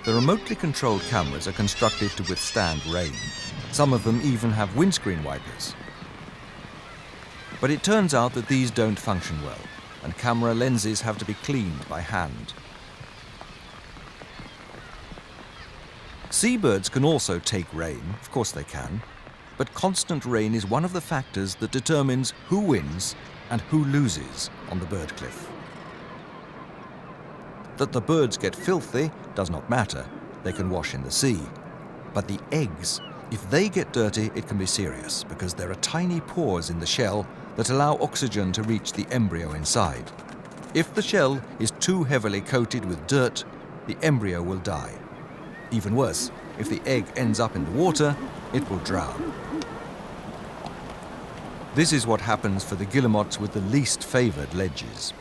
The remotely controlled cameras are constructed to withstand rain. Some of them even have windscreen wipers. But it turns out that these don't function well, and camera lenses have to be cleaned by hand. Seabirds can also take rain, of course they can, but constant rain is one of the factors that determines who wins and who loses on the bird cliff. That the birds get filthy does not matter, they can wash in the sea. But the eggs, if they get dirty, it can be serious, because there are tiny pores in the shell that allow oxygen to reach the embryo inside. If the shell is too heavily coated with dirt, the embryo will die. Even worse, if the egg ends up in the water, it will drown. This is what happens for the guillemots with the least favoured ledges.